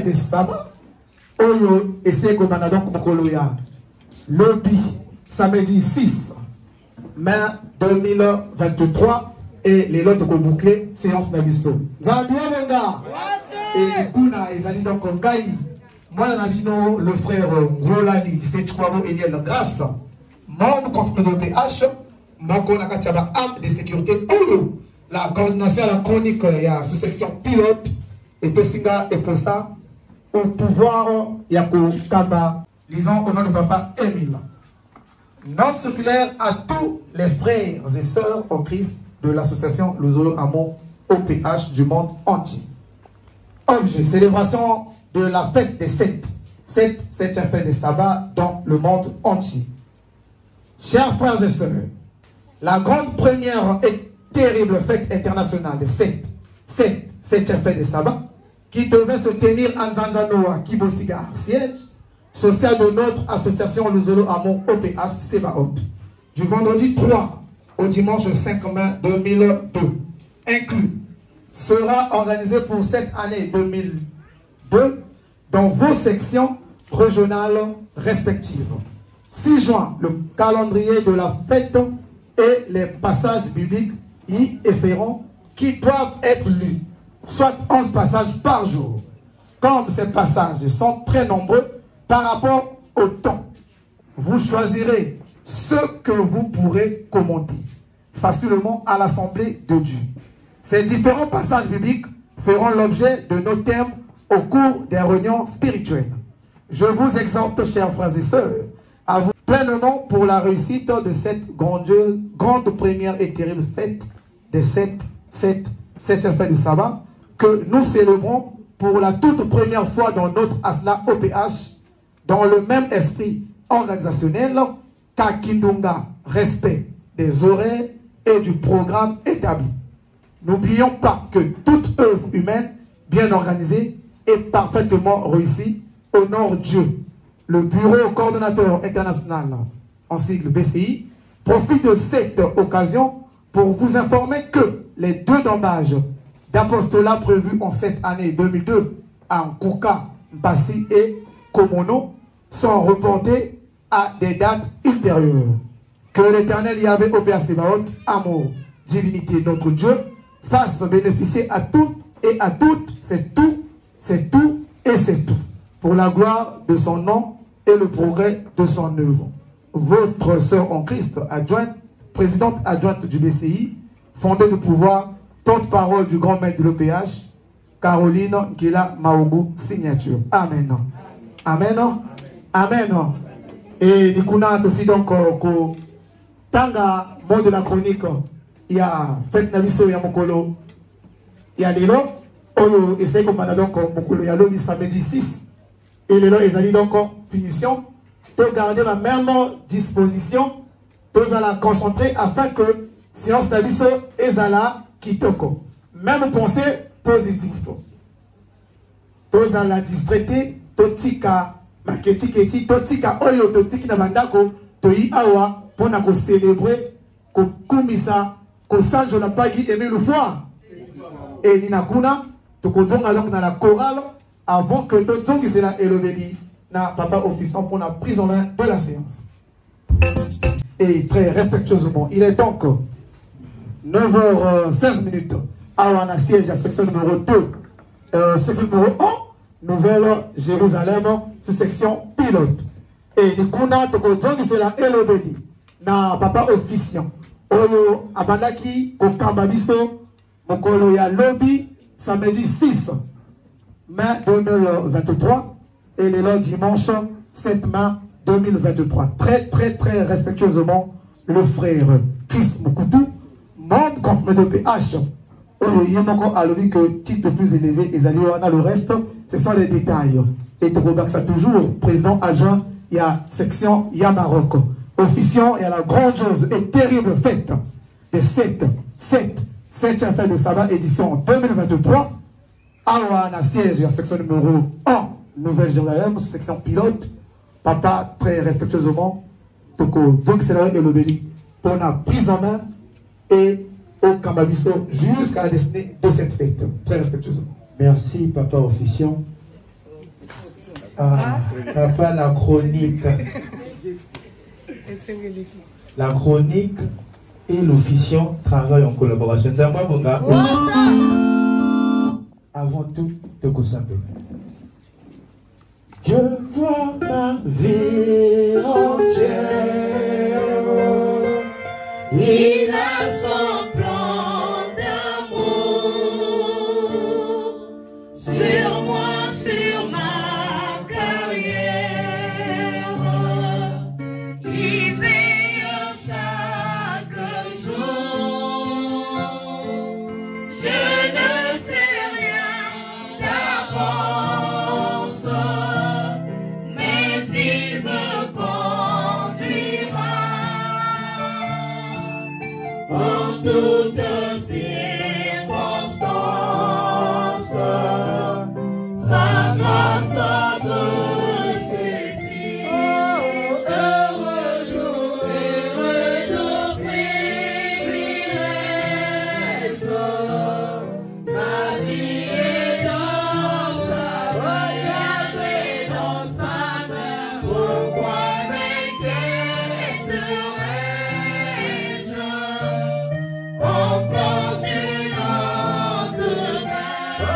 de sabbat. Oyo essaye comme donc Mokoloya. Lobby, samedi 6 mai 2023. Et les lots qu'on bouclé, séance Nabiso. Zabienga. Et Kuna, ils allaient donc en Gaï. Moi, Nabino, le frère Rolani, c'est Chouamo Eliel Grâce. Membre confirmé de PH. Moko Nakachaba, âme de sécurité. La coordination à la chronique, il y a sous-section pilote. Et Pessinga et pour ça, au pouvoir, il y a Kamba. Lisons au nom de papa Émile. Note circulaire à tous les frères et sœurs au Christ de l'association Luzolo Amon OPH du monde entier. Objet, célébration de la fête des sept. Septième fête des sabbats dans le monde entier. Chers frères et sœurs, la grande première et terrible fête internationale des septième fête des sabbats, qui devait se tenir en Zanzanoa, Kibosigar, siège social de notre association Luzolo Amon OPH Sebaot, du vendredi 3 au dimanche 5 mai 2002, inclus, sera organisé pour cette année 2002 dans vos sections régionales respectives. 6 juin, le calendrier de la fête et les passages bibliques y afférents qui doivent être lus, soit 11 passages par jour. Comme ces passages sont très nombreux par rapport au temps, vous choisirez ce que vous pourrez commenter facilement à l'Assemblée de Dieu. Ces différents passages bibliques feront l'objet de nos thèmes au cours des réunions spirituelles. Je vous exhorte, chers frères et sœurs, à vous pleinement pour la réussite de cette grande première et terrible fête des septième fête du sabbat que nous célébrons pour la toute première fois dans notre ASLA OPH dans le même esprit organisationnel qu'Akindunga, respect des horaires et du programme établi. N'oublions pas que toute œuvre humaine bien organisée et parfaitement réussie honore Dieu. Le bureau coordonnateur international, en sigle BCI, profite de cette occasion pour vous informer que les 2 dommages d'apostolat prévus en cette année 2002 à Nkouka, Mbassi et Komono sont reportés à des dates ultérieures. Que l'Éternel Yahvé OPH Sebaot, amour, divinité, notre Dieu, fasse bénéficier à toutes et à toutes, c'est tout et c'est tout, pour la gloire de son nom et le progrès de son œuvre. Votre sœur en Christ adjointe, présidente adjointe du BCI, fondée de pouvoir, porte-parole du grand maître de l'OPH, Caroline Gila Maogu, signature. Amen. Amen. Amen. Et Nikuna aussi donc Tanga, mot de la chronique, il y a Fête Nabiso, il y a Mokolo, il y a Lélo, Oyo, et c'est comme on a donc Mokolo, il y a le samedi 6, et Lélo, ils allaient donc finition, pour garder la même disposition, pour la concentrer afin que séance Nabiso et Zala Kitoko. Même pensée positive. Pour la distraiter, Totika, Maketi, Totika, Oyo, Totika, Nabandako, Toi Awa, pour nous célébrer, qu'on kumisa, qu'on sange la pagi aimé le foie. Et Ninakuna, tu donc dans la chorale, avant que tu tongi cela élevé, na papa officiant pour la prise en main de la séance. Et très respectueusement, il est donc 9h16 à la siège à section numéro 2, section numéro 1, Nouvelle-Jérusalem, sous section pilote. Et nous avons dit la élobédi, na papa officiant. Oyo abandaki kokambabiso, mokolo ya lobby, samedi 6 mai 2023, et le dimanche 7 mai 2023. Très respectueusement, le frère Chris Moukoutou, membre confirmé de PH. Il y a encore à l'objet que titre le plus élevé, et le reste, ce sont les détails. Et ça toujours, président adjoint, il y a section, il y a Maroc. Officiant, il y a la grandiose et terrible fête des 7e fête de sabbat édition 2023. À la siège, il y a section numéro 1, Nouvelle-Jérusalem, section pilote. Papa, très respectueusement, donc c'est là et le béni pour la prise en main et au Kambabiso jusqu'à la destinée de cette fête. Très respectueusement. Merci, papa officiant. Ah, papa, la chronique. La chronique et l'officiant travaillent en collaboration. Avant tout, de Kosambe. Dieu voit ma vie entière. Il a son plan d'amour sur moi, sur ma carrière. Il veille chaque jour. Je ne sais rien d'avance, mais il me conduira en toutes circonstances. Sa grâce me suffit. Heureux de privilèges. Ma vie est dans sa regarde et dans sa main. Pourquoi m'inquiéterais-je? Encore du lendemain, à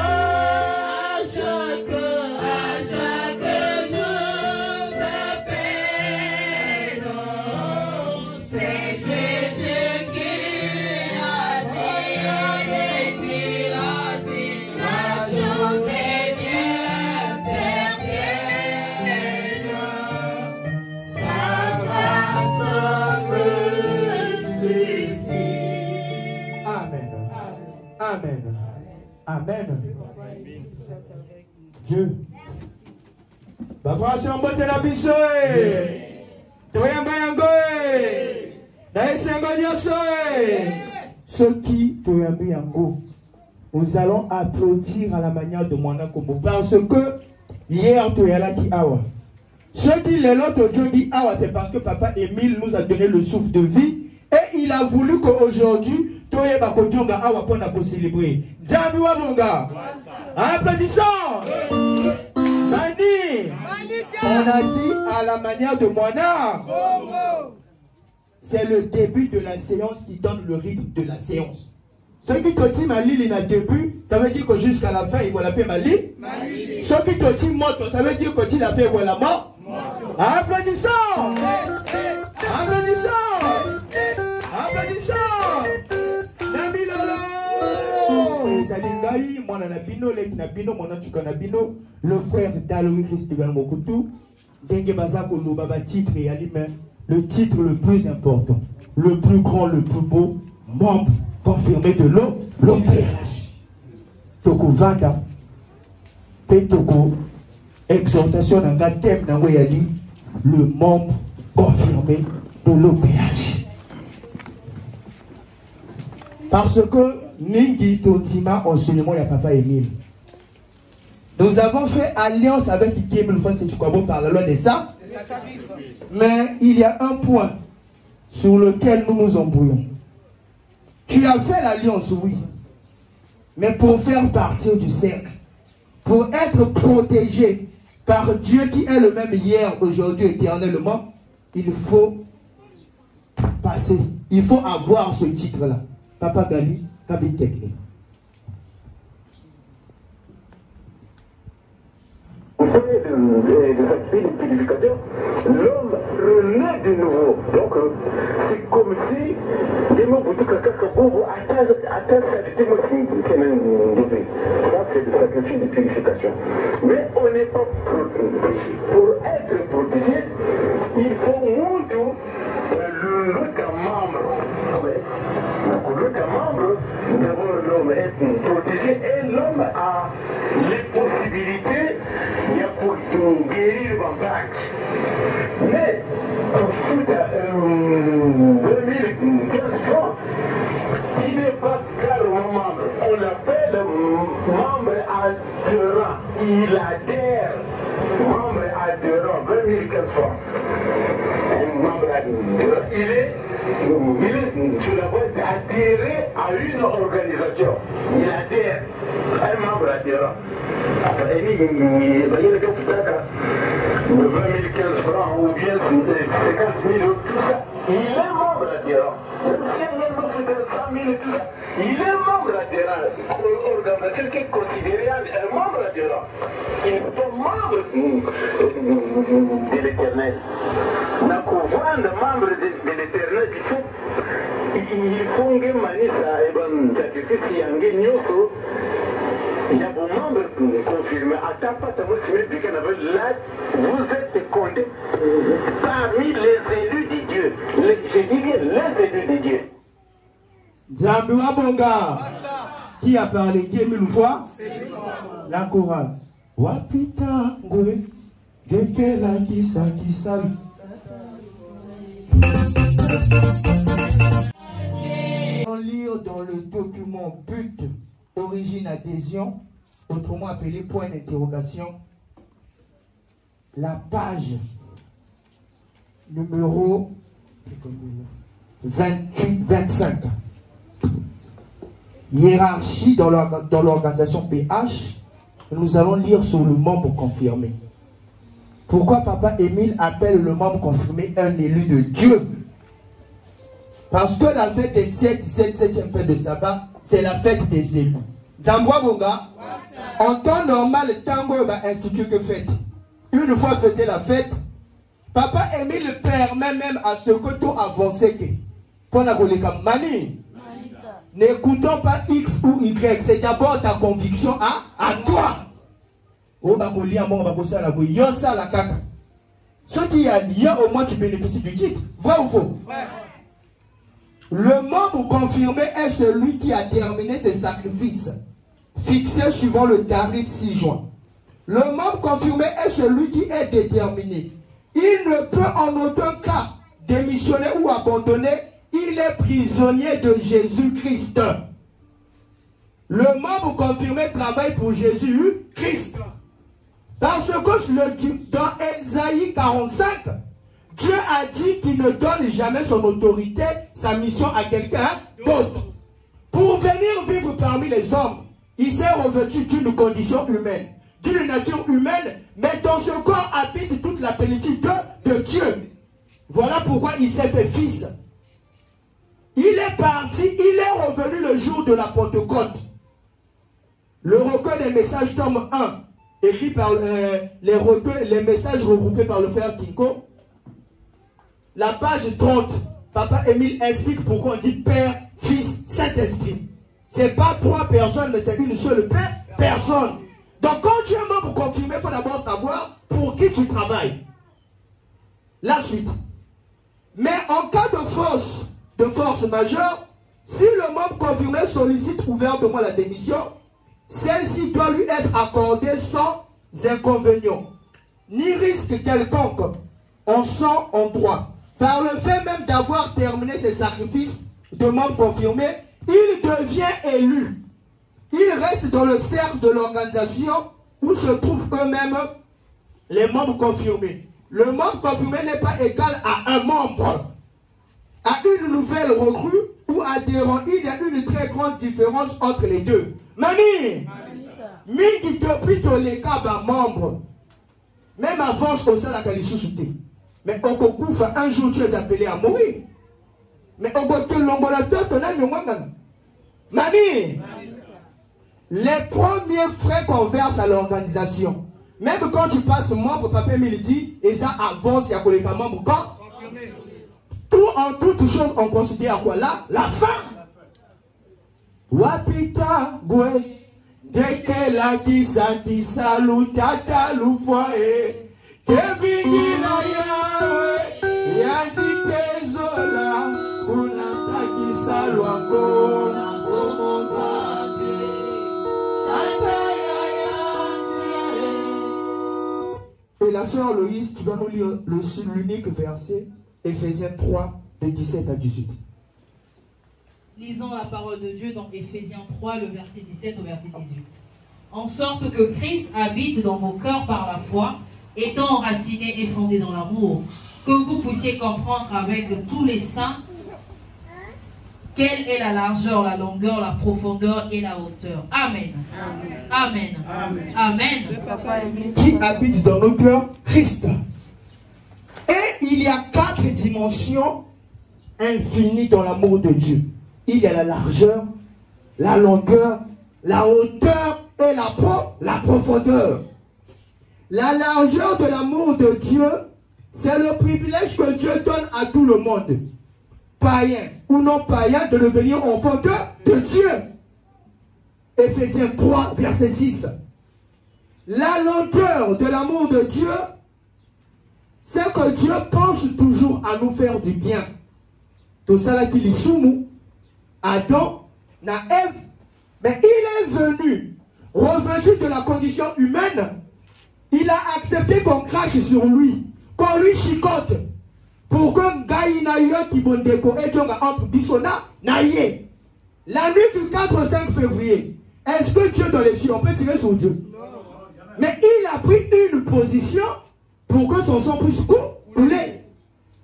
chaque jour s'appelle. C'est Jésus qui a dit, la chose est bien certaine. Sa grâce me suffit. Amen. Amen. Amen. Dieu. Bah, frère, c'est un bon la biche. Ceux qui peuvent nous allons applaudir à la manière de Mwana Kombo parce que hier tu es là qui awa. Ceux qui les l'autre Dieu dit awa, c'est parce que papa Émile nous a donné le souffle de vie et il a voulu qu'aujourd'hui Toye Bakodjonga awa pour nous célébrer. Djambi Wabonga. Applaudissons. Mani. On a dit à la manière de Mwana. C'est le début de la séance qui donne le rythme de la séance. Ceux qui te disent Mali, il a début, ça veut dire que jusqu'à la fin, il va l'appeler Mali. Ceux qui te disent moto, ça veut dire que tu l'as fait pour la mort. Applaudissons. Applaudissons. Applaudissons. Nabilolo. Zalingaï, mon anabino, lek nabino, mon antukanabino, le frère d'Aloï Christian Mokutu, Dengue Bazako, le baba titre et alime, le titre le plus important, le plus grand, le plus beau, membre confirmé de l'OPH. Toko Vanda, Toko, exhortation dans le thème d'Angoyali, le membre confirmé de l'OPH. Parce que Ningi Totima, enseignement, il y a papa Émile. Nous avons fait alliance avec Ikemil Fassétukwabo par la loi des ça. Mais il y a un point sur lequel nous nous embrouillons. Tu as fait l'alliance, oui. Mais pour faire partir du cercle, pour être protégé par Dieu qui est le même hier, aujourd'hui, éternellement, il faut passer. Il faut avoir ce titre-là. Papa Gali, Kabin Technique. Vous savez, des activités de purification, l'homme renaît de nouveau. Donc, c'est comme si des mots pour tout quelqu'un qui atteint sa vie aussi, ça, c'est le sacrifice de purification. Mais on n'est pas protégé. Pour être protégé, il faut montrer le cas membre. Le cas membre, d'abord l'homme est protégé et l'homme a les possibilités pour guérir le bac. Mais, ensuite, 2015, il n'est pas carrément membre. On l'appelle membre adhérent. Il adhère. Membre adhérent, 2015 fois. Un membre adhérent. Il est sur la base adhérer à une organisation. Il adhère, un membre adhérent. Après, il y a le 20 000, 15 francs ou bien 50 000, tout ça. Il est membre adhérent. Même si il est membre de 100 000 et tout ça, il est membre adhérent. L'organisation qui est considérée un membre adhérent. Il n'est pas membre de l'Éternel. Donc, voir le membre de l'Éternel, il faut que Manissa et bon sacrifice y a un il y a vos membres confirmés. À ta part, vous êtes comptés parmi les élus de Dieu. Je dis bien les élus de Dieu. Djambiwa Bonga, qui a parlé 10 000 fois? La chorale. Wapita ngwe, gekela kisa kisal. On lit dans le document but, origine, adhésion, autrement appelé point d'interrogation, la page numéro 28-25. Hiérarchie dans l'organisation PH, nous allons lire sur le membre confirmé. Pourquoi Papa Émile appelle le membre confirmé un élu de Dieu? Parce que la fête des 7e fête de sabbat, c'est la fête des élus. Zambwa Bonga, en temps normal, le tango va instituer que fête. Une fois fêté la fête, Papa Émile permet même à ce que tout avance que. Pour la mani. N'écoutons pas X ou Y, c'est d'abord ta conviction à toi. Ce qui a lié, au moins tu bénéficies du titre. Vrai ou faux? Le membre confirmé est celui qui a terminé ses sacrifices, fixés suivant le tarif 6 juin. Le membre confirmé est celui qui est déterminé. Il ne peut en aucun cas démissionner ou abandonner. Il est prisonnier de Jésus-Christ. Le membre confirmé travaille pour Jésus-Christ. Parce que dans Ésaïe 45, Dieu a dit qu'il ne donne jamais son autorité, sa mission à quelqu'un d'autre. Pour venir vivre parmi les hommes, il s'est revêtu d'une condition humaine, d'une nature humaine, mais dans ce corps habite toute la plénitude de Dieu. Voilà pourquoi il s'est fait fils. Il est parti, il est revenu le jour de la Pentecôte. Le recueil des messages, tome 1, écrit par les messages regroupés par le frère Kinko. La page 30, Papa Émile explique pourquoi on dit Père, Fils, Saint-Esprit. Ce n'est pas 3 personnes, mais c'est une seule personne. Donc quand tu es membre confirmé, il faut d'abord savoir pour qui tu travailles. La suite. Mais en cas de force majeure, si le membre confirmé sollicite ouvertement la démission, celle-ci doit lui être accordée sans inconvénient, ni risque quelconque, en sang, en droit. Par le fait même d'avoir terminé ses sacrifices de membre confirmé, il devient élu. Il reste dans le cercle de l'organisation où se trouvent eux-mêmes les membres confirmés. Le membre confirmé n'est pas égal à un membre, à une nouvelle recrue ou adhérent. Il y a une très grande différence entre les deux. Mani, mingi depuis les cas membre, même avant ce que ça la qualité. Mais au Kokoufa, un jour tu es appelé à mourir. Mais au côté l'ongolateur, tu as Mani, les premiers frais qu'on verse à l'organisation, même quand tu passes membre, Papa Émile dit, et ça avance, il y a les membres quand tout en toute chose, on considère quoi là? La fin. Wapita gwe, deke la kisa lutata lufoe, kevingi la yawe, yandike zola, unata kisa luango, et la sœur Loïse, tu vas nous lire l'unique verset, Éphésiens 3, de 17 à 18. Lisons la parole de Dieu dans Éphésiens 3, le verset 17 au verset 18. En sorte que Christ habite dans vos cœurs par la foi, étant enraciné et fondé dans l'amour, que vous puissiez comprendre avec tous les saints Quelle est la largeur, la longueur, la profondeur et la hauteur? Amen. Amen. Amen. Amen. Qui habite dans nos cœurs? Christ. Et il y a 4 dimensions infinies dans l'amour de Dieu. Il y a la largeur, la longueur, la hauteur et la profondeur. La largeur de l'amour de Dieu, c'est le privilège que Dieu donne à tout le monde, païen ou non païen, de devenir enfant de Dieu. Éphésiens 3, verset 6. La longueur de l'amour de Dieu, c'est que Dieu pense toujours à nous faire du bien. Tout ça là qu'il est soumis, Adam, na Ève, mais il est venu, revêtu de la condition humaine, il a accepté qu'on crache sur lui, qu'on lui chicote, pour que Gaïnaïa qui bondeko et Djonga entre Bissona, naïe. La nuit du 4-5 février, est-ce que Dieu dans les cieux, on peut tirer sur Dieu? Mais il a pris une position pour que son sang puisse couler.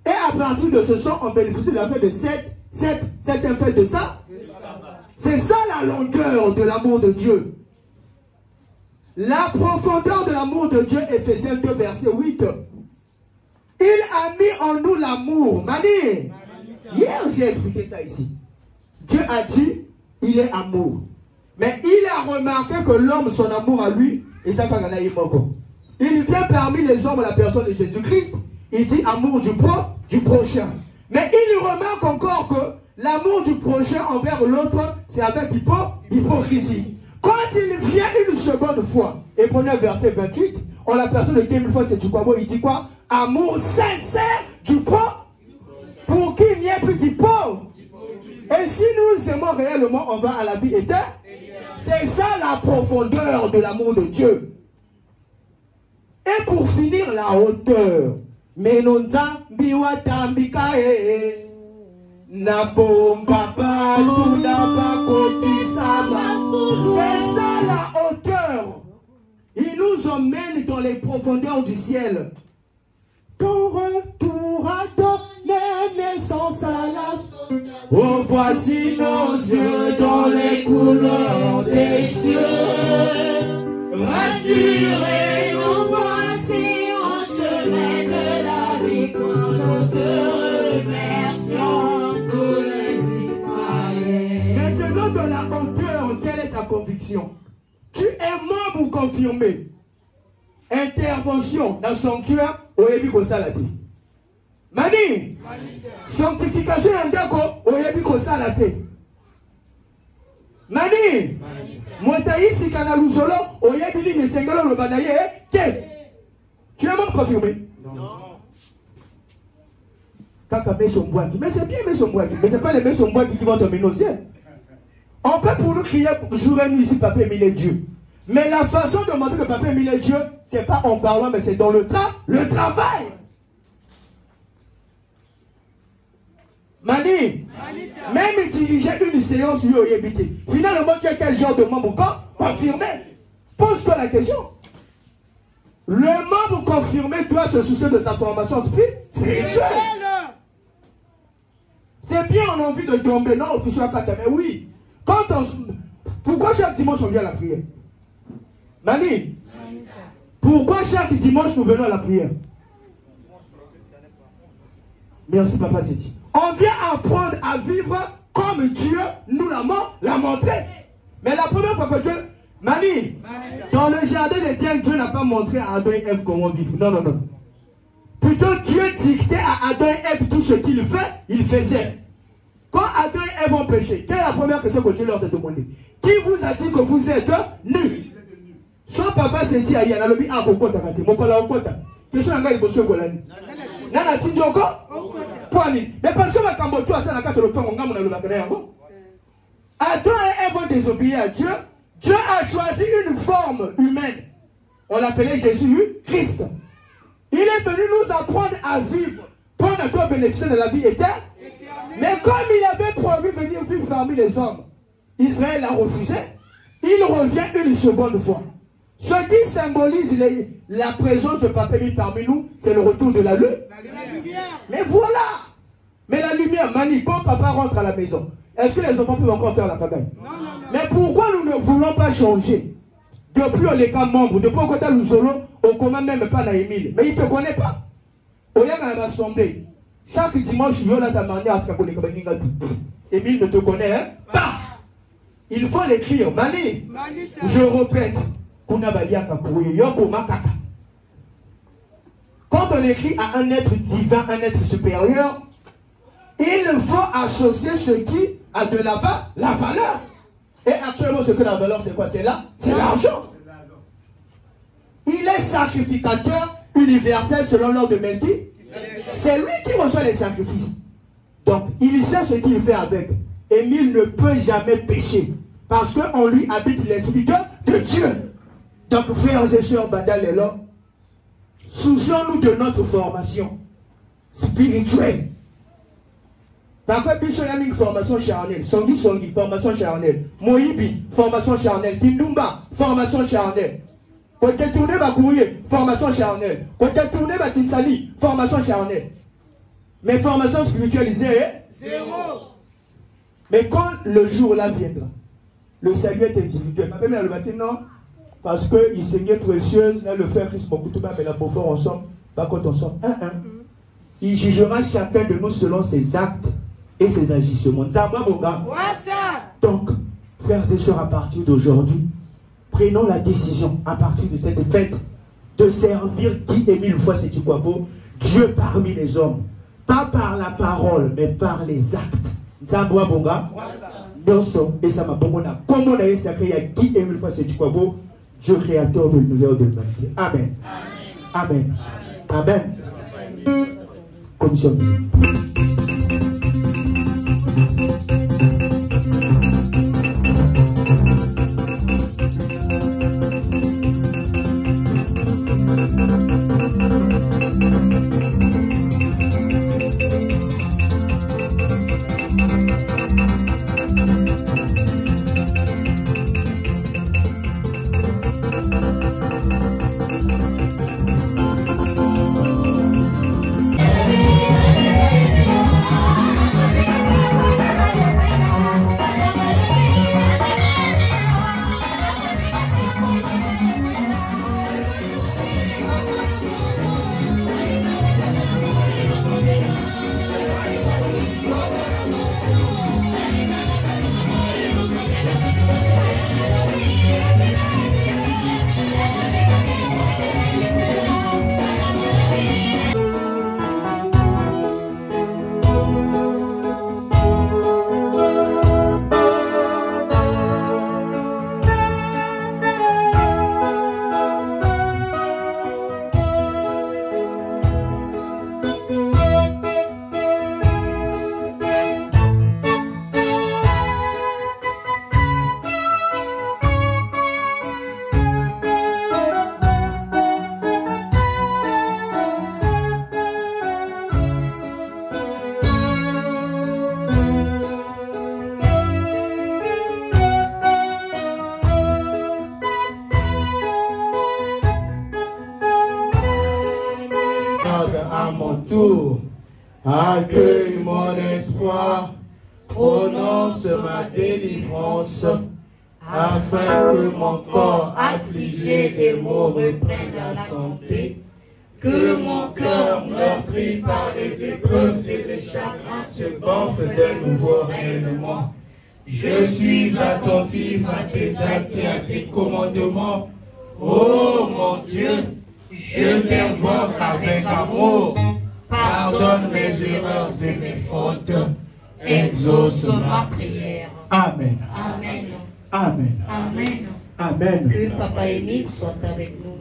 Et à partir de ce sang, on bénéficie de la fête de 7e fête de ça. C'est ça la longueur de l'amour de Dieu. La profondeur de l'amour de Dieu, Éphésiens 2, verset 8. Il a mis en nous l'amour. Mani, hier j'ai expliqué ça ici. Dieu a dit, il est amour. Mais il a remarqué que l'homme, son amour à lui, et ça pas gagner beaucoup. Il vient parmi les hommes la personne de Jésus-Christ. Il dit amour du prochain. Mais il remarque encore que l'amour du prochain envers l'autre, c'est avec hypocrisie. Quand il vient une seconde fois, et prenez verset 28, on l'aperçoit de 2000 fois, c'est du quoi? Il dit quoi? Amour sincère du pauvre, pour qu'il n'y ait plus d'hypocrisie. Et si nous aimons réellement, on va à la vie éternelle. C'est ça la profondeur de l'amour de Dieu. Et pour finir, la hauteur. Menonza biwata mbikae Nabomba batu nabakoti sama. C'est ça la hauteur. Il nous emmène dans les profondeurs du ciel. Ton retour a donné naissance à la. Oh, voici nos yeux dans les couleurs des cieux. Rassurez, nous voici en chemin de la victoire. Nous te remercions pour les Israël. Maintenant, dans la hauteur, quelle est ta conviction? Tu es membre confirmé. Intervention dans le sanctuaire, au Yebi Kosalati. Mani, sanctification en dako, au Yebi Kosalati. Mani, Motaïsi Kanalouzolo, au Yebi Li Sengolo le Banaye, tu es membre confirmé? Non. Kaka Mesomboaki. Mais c'est bien Mesomboaki. Mais ce n'est pas les Mesomboaki qui vont te mener au ciel. On peut pour nous crier jour et nuit ici, Papa Émile Dieu. Mais la façon de demander que Papa Émile Dieu, ce n'est pas en parlant, mais c'est dans le travail. Mani, même diriger une séance, lui, il évité. Finalement, tu as quel genre de membre confirmé? Pose-toi la question. Le membre confirmé doit se soucier de sa formation spirituelle. C'est bien, on a envie de tomber, non, tu sois kata, mais oui. Pourquoi chaque dimanche on vient à la prière? Mani, pourquoi chaque dimanche nous venons à la prière? Merci Papa Seti. On vient apprendre à vivre comme Dieu nous l'a montré. Mais la première fois que Dieu... Mani, dans le jardin d'Éden, Dieu n'a pas montré à Adam et Ève comment vivre. Non, non, non. Plutôt Dieu dictait à Adam et Ève tout ce qu'il fait, il faisait. Quand Adam et Ève ont péché, quelle est la première question que Dieu leur a demandé? Qui vous a dit que vous êtes nus? Son papa s'est dit à Yana Lobi, ah, Kokota, Mokola Okota. Question à Gaï Bosso Golani. Nana Tindjoko? Poani. Mais parce que ma Kamboto a ça, la carte de l'Opan, on a mon Yango. Adam et Ève ont désobéi à Dieu. Dieu a choisi une forme humaine. On l'appelait Jésus-Christ. Il est venu nous apprendre à vivre, prendre à toi bénéficier de la vie éternelle. Mais comme il avait promis venir vivre parmi les hommes, Israël a refusé. Il revient une seconde fois. Ce qui symbolise la présence de Papa Émile parmi nous, c'est le retour de la lumière. Mais voilà. Mais la lumière, Mani, quand papa rentre à la maison, Est-ce que les enfants peuvent encore faire la pagaille? Non. Mais pourquoi nous ne voulons pas changer? Depuis les cas membres, depuis qu'on est Luzolo, on ne connaît même pas Émile. Mais il ne te connaît pas. On y a dans l'assemblée. Chaque dimanche, il y a ta manière à ce qu'on Émile ne te connaît pas. Il faut l'écrire. Mani, je répète. Quand on écrit à un être divin, un être supérieur, il faut associer ce qui a de la valeur. Et actuellement, ce que la valeur, c'est quoi? C'est là, c'est l'argent. Il est sacrificateur universel selon l'ordre de Melki. C'est lui qui reçoit les sacrifices. Donc, il sait ce qu'il fait avec. Émile ne peut jamais pécher. Parce qu'en lui habite l'esprit de Dieu. Donc, frères et sœurs, Badal et là, soucions-nous de notre formation spirituelle. Par contre, Bissoyaming, formation charnelle. Songi, formation charnelle. Moïbi, formation charnelle. Tindumba, formation charnelle. Quand tu tournes ma courrier, formation charnelle. Quand tu tournes ma tinsali, formation charnelle. Mais formation spiritualisée, zéro. Mais quand le jour-là viendra, le salut est individuel. Ma le matin, non. Parce qu'il saignait précieuse, le frère Christ Mokoutouma, mais la pauvre ensemble, pas quand on sort. Il jugera chacun de nous selon ses actes et ses agissements. Donc, frères et sœurs, à partir d'aujourd'hui, prenons la décision, à partir de cette fête, de servir Guy Émile Foissétikwabo, Dieu parmi les hommes. Pas par la parole, mais par les actes. Nzambwa Bonga, Nonso, et ça m'a bomona. Comment on a sacré à Guy Émile Foissétikwabo, Dieu créateur de l'univers de l'humanité. Amen. Amen. Amen. Commission. À mon tour, accueille mon espoir, prononce ma délivrance, afin que mon corps affligé des maux reprenne la santé, que mon cœur meurtri par les épreuves et les chagrins se gonfle d'un nouveau rayonnement. Je suis attentif à tes actes et à tes commandements. Oh mon Dieu, je t'invoque avec amour. Pardonne mes erreurs et mes fautes. Exauce ma prière. Amen. Amen. Amen. Amen. Amen. Que Papa Émile soit avec nous.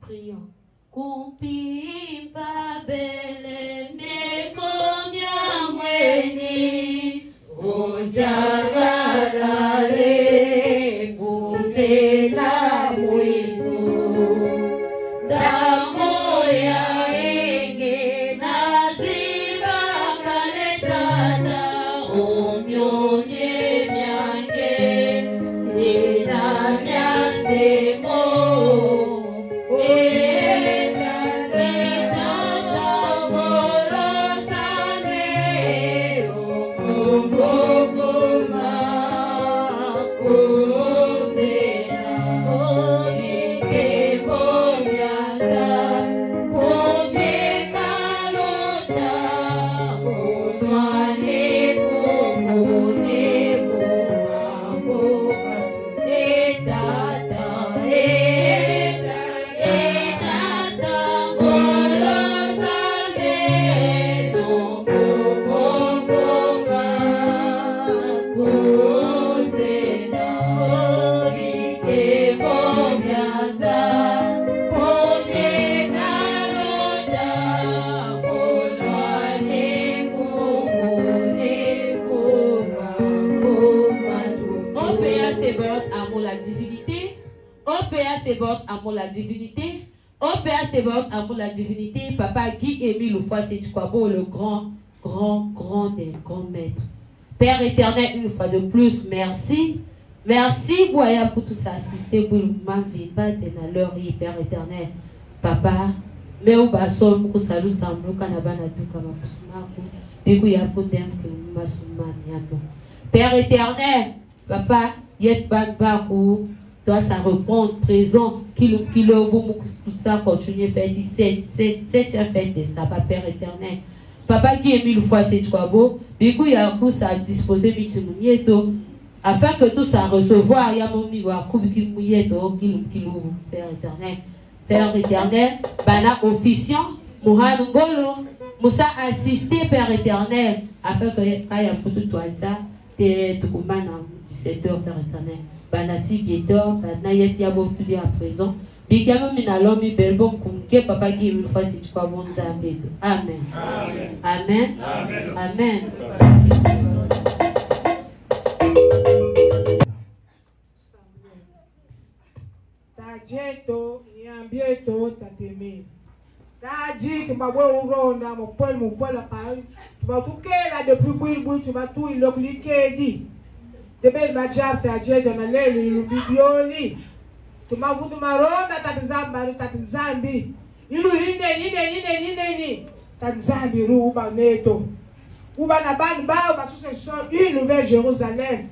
Prions. Kumpi pa bele me konya mweni ujagala le bute la muisu dango ya enge naziba kaletana omyonye myange Père Sébaoth, amour la divinité. Ô Père Sébaoth, amour la divinité. Papa Guy Émile Loufoy Sétikwabo, le grand maître. Père éternel, une fois de plus, merci. Merci pour tout assister pour ma vie, pas de leur Père éternel. Papa, mais au basson, beaucoup salut, semble, canabana, du kamafusumako, et puis il y a pour que Père éternel, Papa, yet ban bakou, toi ça reprend présent, kilo, tout ça continue, fait 17, fait de ça, Père éternel. Papa qui est 1000 fois c'est quoi beau, et puis il y a pour ça disposer mitimunieto, afin que tout ça recevoir, il y a mon miroir, coupe qui mouilleto, kilo, Père éternel. Père éternel, bana officiant, Mohan Ngolo, Moussa assisté Père éternel, afin que quand il y a pour tout ça, t'es tout comme 17h Père éternel. Banati Gétor, Banayet Yabo plus à présent. Bigamo minalom mi belbom kumke papa qui une fois c'est quoi bon Zambé. Amen. Amen. Amen. Tajeto, niambieto, tatemi. Taji, tu m'as beau ronda, mon poil à Paris. Tu vas tout là depuis Bouille, tu vas tout le cliquer dit. Debe maja taje donale le bibioli. Tu m'as voulu maronda tatanzambi. Ilu ni. Tanzambi ru uba neto. Uba na ban ba ba succession une nouvelle Jérusalem.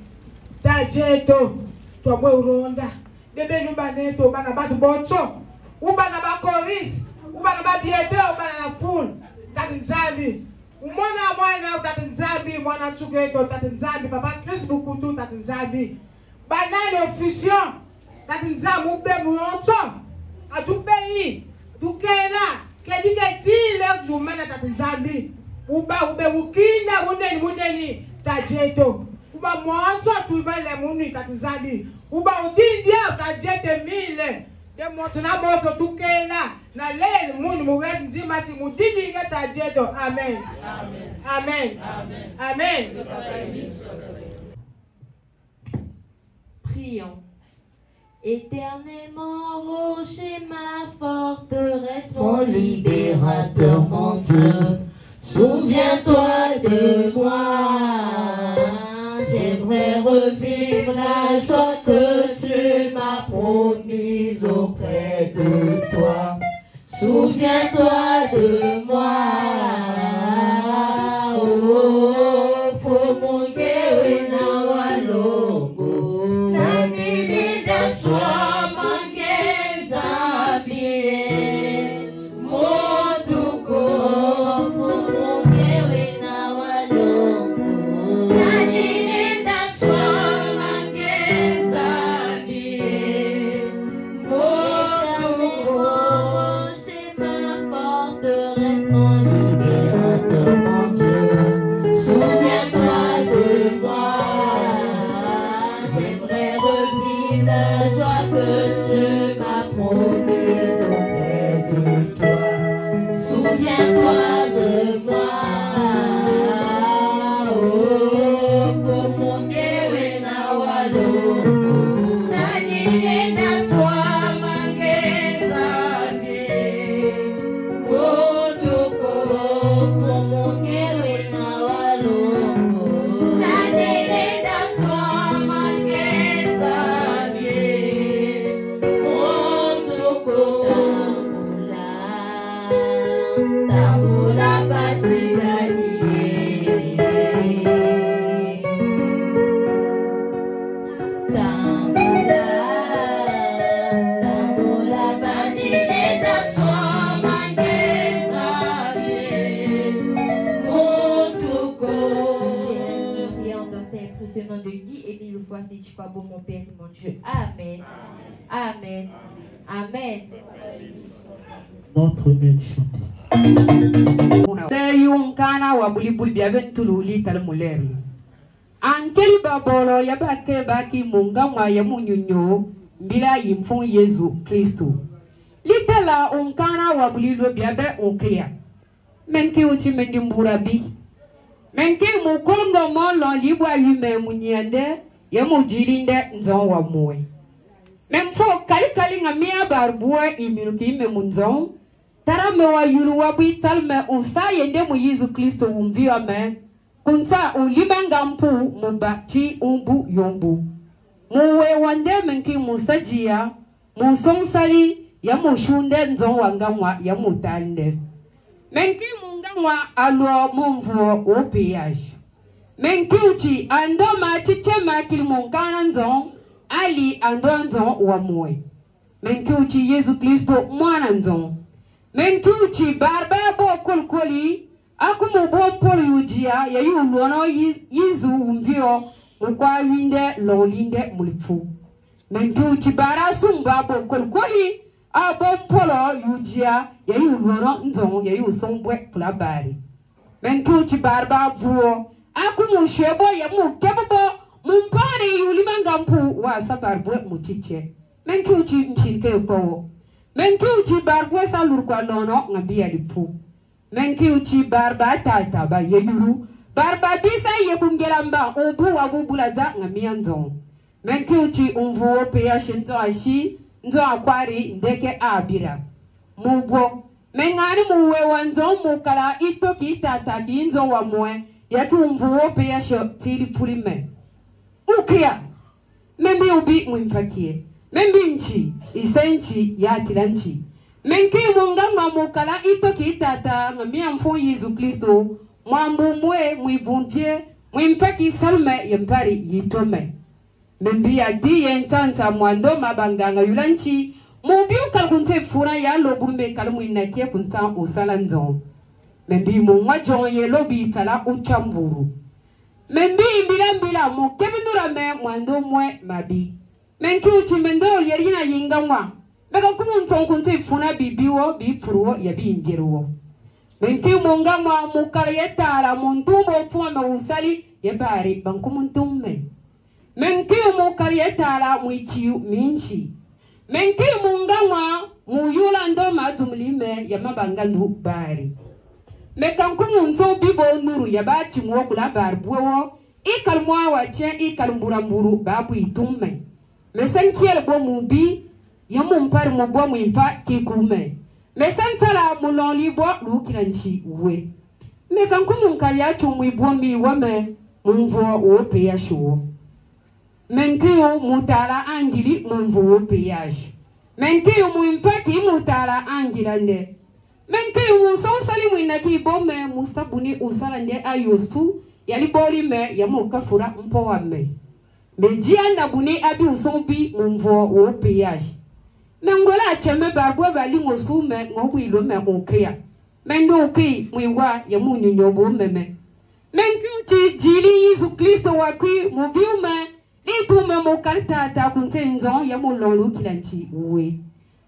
Tajeto, tu vas beau ronda. Debe uba neto ba na ba bonso. Uba na ba choris. Uba na ba diéteur, uba na foule. Tanzambi. Mwana tatanzambi, mwana tsugeto tatanzambi, papa Chris Bukutu tatanzambi. Banane officiant, tatanzambi ube muyonso. A tout pays, tout Kenya, kedigeti le jumana tatanzambi. Ube ukinda uneni tajeto. Uba mwanso tuiva le muni tatanzambi. Uba udindia tajete mile. De montana moto tout Kenya. Na lele muni muwezi nzima si mudini ngeta jeto. Amen. Amen. Amen. Prions. Éternellement rocher, ma forteresse, mon libérateur, mon Dieu, souviens-toi de moi. J'aimerais revivre la joie que tu m'as promise auprès de toi. Souviens-toi de moi. Oh, faut mon guéri na walongo. La nuit de soi manque zabie. Mon touko, faut mon guéri na walongo. La nuit de soi manque zabie. Mon touko. Forteresse, mon libérateur, mon Dieu, souviens-toi de moi. J'aimerais revivre la joie que tu m'as promise auprès de toi. Souviens-toi de moi. Oh, pour mon guéri na walo. La nuit na soi manque zabie. De Guy Émile Loufoy Sétikwabo, mon Père et mon Dieu. Amen. Amen. Amen. Notre aide chantée. Teyung kana wa bulibuli biaben tululi talmuleri. Ankeli babolo yabake baki munga mwa ya munyunyo bila yimfun Yesu Kristo. Litala unkana wa bulilo biabe unkia. Menki uti mendimburabi. Menki mukolongo molo libwa yume munyende ya mujilinde nzon wa mwe. Même fo kali nga mia barbua imiruki me munzon. Tara me wa yulu wabi talme unsa yende mu Yesu Kristo umviwa me. Kunta ulibanga mpu mubati umbu yombu. Muwe wande menki musajia. Musonsali ya mushunde nzon wangamwa ya mutande. Menki mungamwa alwa mumvuo opeyage. Menki uchi ando matiche makil munkana nzon. Ali ando nzon wa muwe. Menki uchi Yesu Kristo mwana nzon. Menki uchi barba bo kolkoli. Akumu bompolo yujia ya yu luono yizu umvio mkwa winde lolinde mulifu. Menki uchi bara sumba bo kolkoli. A bompolo yujia ya yu luono nzon ya yu sombwe kulabari. Menki uchi barba vuo. Akumu shebo ya mu kebabo. Mumpani yulimanga mpu wa sabarbwe muchiche. Menki uchi mshirike upo. Menki uchi barbwe salurkwa lono ngabia lifu. Menki uchi barba tata ba yeyuru. Barba bisa yebungelamba ubu wabubulaza ngamianzon. Menki uchi umvuo peya shinto ashi. Nzo akwari ndeke abira. Mubo. Mengani muwe wanzon mukala itoki tata ki nzo wa mwe. Yaki umvuo peya tili pulime. Ukia. Membi ubi mwimfakie. Membi nchi. Isenchi ya tilanchi. Menki munganga mukala itoki tata ngamia mfu Yesu Kristo. Mwambu mwe mwivunpye. Mwimfaki salme yempari yitome. Membi ya di yentanta mwando mabanganga yulanchi. Mubiu kalkunte fura ya loburme kalmu inakie kunta usalanzon. Membi mungwa jonye lobi tala uchamburu. Membi mbila mukebinura me mwando mwe mabi. Menki uchimendo yerina yingamwa. Mega kumunton kunte funa bibiwo bifuruwo ya bimbiruwo. Menki mungamwa mukala yetala muntumbo fuwa usali yebari bankumuntumme. Menki mukala yetala mwichiu minchi. Menki mungamwa muyula ndoma tumlime ya mabangandu bari. Mekankumunto bibo nuru ya bati mwokula barbuwo. Ikalmwa wache ikalmburamburu babu itumme. Mesenkiel bo mubi yamu mpari mbo mwimfa kikume. Mesentala muloli bo lukilanchi uwe. Mekankumu nkaliatu mwibo miwame mumvo uope ya shuo. Menkiu mutala angili mumvo uope yashi. Menkiu mwimfa ki mutala angilande. Menkiu musonsali mwinaki bome mustabuni usalande ayostu. Yali boli me yamu kafura mpo wame. Mejianda buni abi usombi mumvo uope yashi. Mengola cheme barbo bali ngosume ngobwilo me okeya. Mendo okey mwiwa ya munyu nyobo meme. Menkuti jili Yesu Kristo wakwi mubiume litume mokarta ta kuntenzon ya mulolu kilanchi uwe.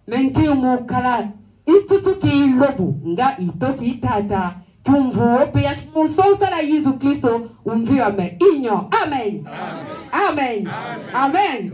Menkiu mokala itutuki lobu nga itoki tata kumvuo peyash musonsa la Yesu Kristo umviwa me inyo. Amen. Amen. Amen. Amen.